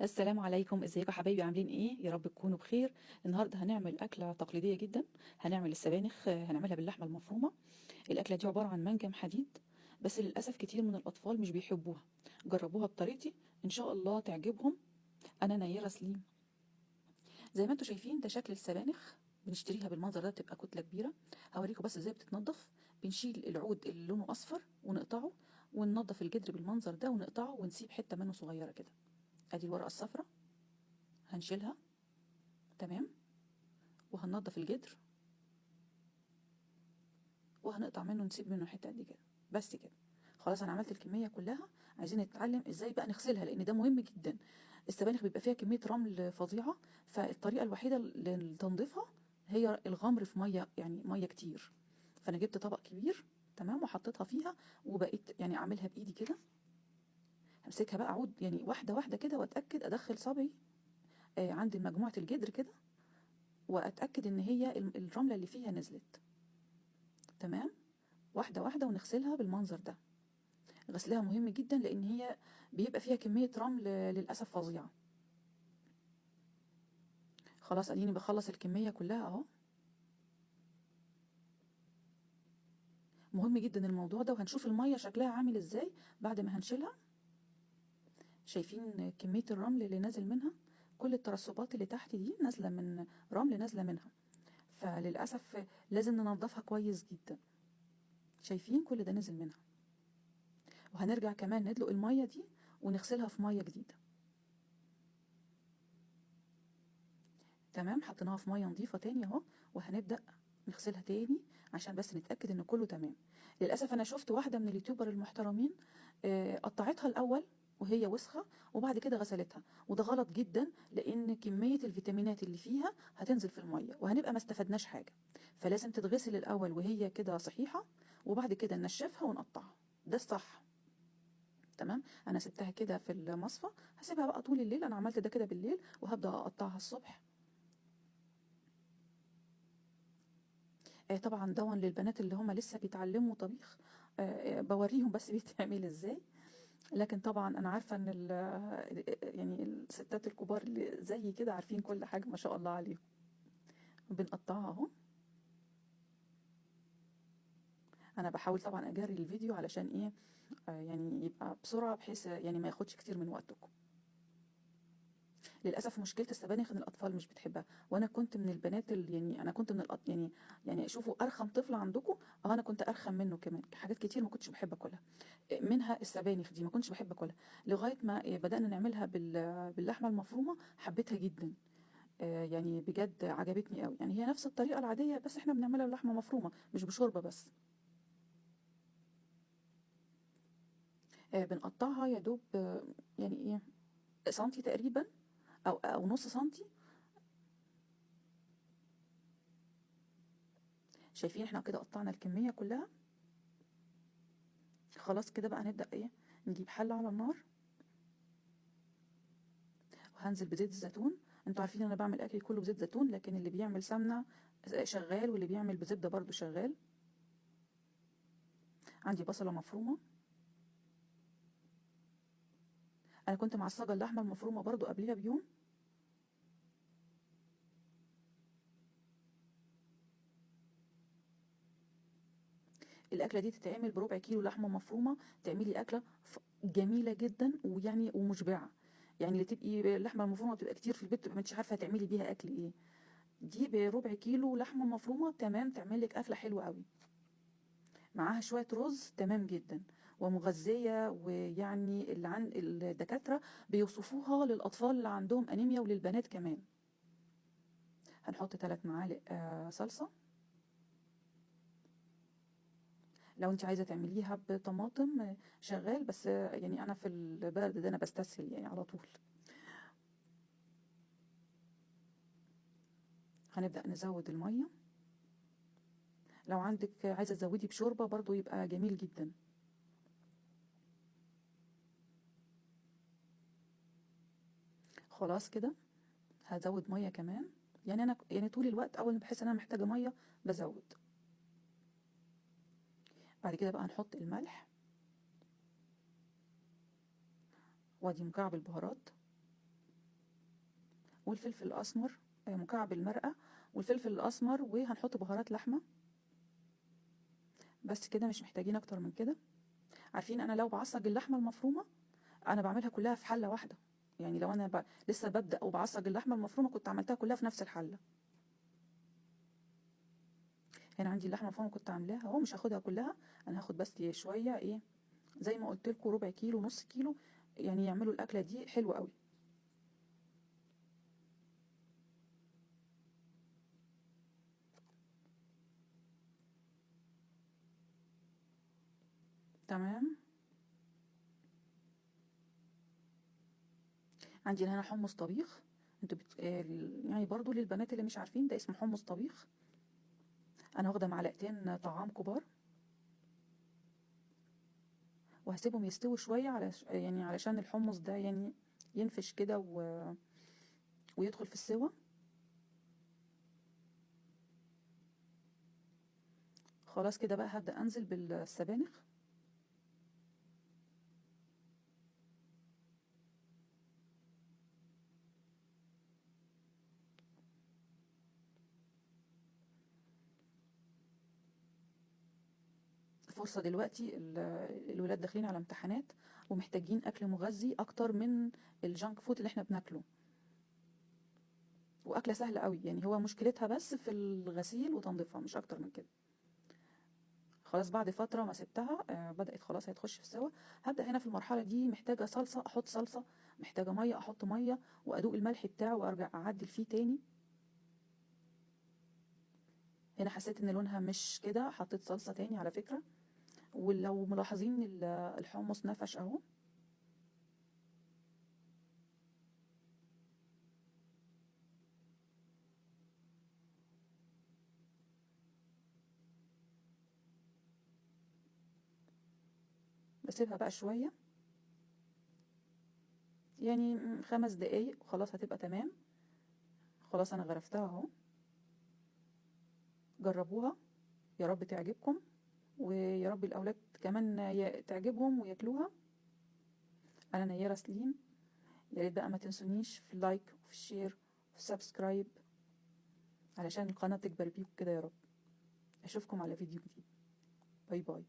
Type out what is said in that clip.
السلام عليكم، ازيكم يا حبايبي؟ عاملين ايه؟ يا رب تكونوا بخير. النهارده هنعمل اكله تقليديه جدا. هنعمل السبانخ، هنعملها باللحمه المفرومه. الاكله دي عباره عن منجم حديد، بس للاسف كتير من الاطفال مش بيحبوها. جربوها بطريقتي، ان شاء الله تعجبهم. انا نيره سليم. زي ما انتم شايفين ده شكل السبانخ. بنشتريها بالمنظر ده، تبقى كتله كبيره. هوريكم بس ازاي بتتنضف. بنشيل العود اللي لونه اصفر ونقطعه، وننضف الجدر بالمنظر ده ونقطعه ونسيب حته منه صغيره كده. ادي الورقه الصفراء، هنشيلها. تمام. وهننضف الجدر، وهنقطع منه، نسيب منه حته قد كده. بس كده. خلاص انا عملت الكميه كلها. عايزين نتعلم ازاي بقى نغسلها، لان ده مهم جدا. السبانخ بيبقى فيها كميه رمل فظيعه، فالطريقه الوحيده لتنظيفها هي الغمر في ميه، يعني ميه كتير. فانا جبت طبق كبير، تمام، وحطيتها فيها. وبقيت يعني اعملها بايدي كده. همسكها بقى عود، يعني واحده واحده كده، واتاكد ادخل صبعي عند مجموعه الجدر كده، واتاكد ان هي الرمله اللي فيها نزلت. تمام. واحدة واحدة ونغسلها بالمنظر ده. غسلها مهم جدا، لان هي بيبقى فيها كمية رمل للأسف فظيعة. خلاص اديني بخلص الكمية كلها اهو. مهم جدا الموضوع ده، وهنشوف المية شكلها عامل ازاي بعد ما هنشيلها. شايفين كمية الرمل اللي نازل منها؟ كل الترسبات اللي تحت دي نازلة من رمل، نازلة منها. فللأسف لازم ننضفها كويس جدا. شايفين كل ده نزل منها. وهنرجع كمان ندلق المية دي ونغسلها في مية جديدة. تمام. حطيناها في ميه نظيفه تاني اهو. وهنبدا نغسلها تاني عشان بس نتاكد ان كله تمام. للاسف انا شفت واحده من اليوتيوبر المحترمين قطعتها الاول وهي وسخه، وبعد كده غسلتها. وده غلط جدا، لان كميه الفيتامينات اللي فيها هتنزل في الميه وهنبقى ما استفدناش حاجه. فلازم تتغسل الاول وهي كده صحيحه، وبعد كده ننشفها ونقطعها. ده الصح. تمام. انا سبتها كده في المصفى، هسيبها بقى طول الليل. انا عملت ده كده بالليل، وهبدا اقطعها الصبح. طبعا دون للبنات اللي هم لسه بيتعلموا طبيخ. بوريهم بس بيتعمل ازاي. لكن طبعا انا عارفه ان يعني الستات الكبار اللي زي كده عارفين كل حاجه، ما شاء الله عليهم. بنقطعها اهو. انا بحاول طبعا اجري الفيديو علشان ايه، يعني يبقى بسرعه، بحيث يعني ما ياخدش كتير من وقتكم. للاسف مشكله السبانخ ان الاطفال مش بتحبها، وانا كنت من البنات اللي يعني انا كنت من يعني شوفوا ارخم طفل عندكم. انا كنت ارخم منه كمان. حاجات كتير ما كنتش بحب اكلها، منها السبانخ دي ما كنتش بحب اكلها. لغايه ما بدانا نعملها باللحمه المفرومه، حبيتها جدا. يعني بجد عجبتني قوي. يعني هي نفس الطريقه العاديه، بس احنا بنعملها بلحمه مفرومه مش بشوربه بس. بنقطعها يا دوب، يعني ايه، سنتي تقريبا، او نص سنتي. شايفين احنا كده قطعنا الكميه كلها. خلاص كده بقى نبدأ ايه، نجيب حلة على النار، وهنزل بزيت الزيتون. انتوا عارفين انا بعمل اكلي كله بزيت زيتون، لكن اللي بيعمل سمنة شغال، واللي بيعمل بزبدة برضو شغال. عندي بصلة مفرومة. انا كنت معصجة اللحمة المفرومة برضو قبلها بيوم. الاكلة دي تتعمل بربع كيلو لحمة مفرومة، تعملي اكلة جميلة جدا، ويعني ومشبعة. يعني اللي تبقي اللحمة المفرومة بتبقى كتير في البيت، تبقى مش عارفة تعملي بيها اكل ايه. دي بربع كيلو لحمة مفرومة تمام، تعمل لك اكلة حلوة قوي. معاها شوية رز تمام جدا، ومغذية. ويعني اللي عن الدكاترة بيوصفوها للأطفال اللي عندهم أنيميا، وللبنات كمان. هنحط 3 معالق صلصة. لو انت عايزة تعمليها بطماطم شغال، بس يعني أنا في البرد ده أنا بستسهل يعني على طول. هنبدأ نزود المية. لو عندك عايزة تزودي بشوربة برضو يبقى جميل جدا. خلاص كده. هزود مية كمان. يعني أنا يعني طول الوقت أول ما بحس إن أنا محتاجة مية بزود. بعد كده بقى نحط الملح، وادي مكعب البهارات. والفلفل الاسمر مكعب المرقه والفلفل الاسمر، وهنحط بهارات لحمه. بس كده، مش محتاجين اكتر من كده. عارفين انا لو بعصج اللحمه المفرومه انا بعملها كلها في حله واحده، يعني لو انا لسه ببدا وبعصج اللحمه المفرومه كنت عملتها كلها في نفس الحله. هنا عندي اللحمه المفرومه كنت عاملاها اهو، مش هاخدها كلها، انا هاخد بس شويه زي ما قلت لكم، ربع كيلو نص كيلو، يعني يعملوا الاكله دي حلوه قوي. تمام. عندي هنا حمص طبيخ. انتوا يعني برضو للبنات اللي مش عارفين، ده اسمه حمص طبيخ. انا واخده معلقتين طعام كبار، وهسيبهم يستووا شويه يعني علشان الحمص ده يعني ينفش كده ويدخل في السوا. خلاص كده بقى هبدأ انزل بالسبانخ. فرصة دلوقتي الولاد داخلين على امتحانات ومحتاجين اكل مغذي اكتر من الجانك فود اللي احنا بناكله، واكلة سهلة قوي، يعني هو مشكلتها بس في الغسيل وتنظيفها، مش اكتر من كده. خلاص بعد فترة ما سبتها بدأت خلاص هتخش في السوا. هبدأ هنا في المرحلة دي محتاجة صلصة احط صلصة، محتاجة مية احط مية، وادوق الملح بتاعه وارجع اعدل فيه تاني. هنا حسيت ان لونها مش كده، حطيت صلصة تاني على فكرة. ولو ملاحظين الحمص نفش اهو. بسيبها بقى شوية، يعني 5 دقايق وخلاص هتبقى تمام. خلاص انا غرفتها اهو. جربوها، يا رب تعجبكم، ويا رب الاولاد كمان تعجبهم وياكلوها. انا نيرة سليم. يا ريت بقى ما تنسونيش في اللايك وفي الشير وفي السبسكرايب علشان القناة تكبر بيكم كده يا رب. اشوفكم على فيديو جديد. باي باي.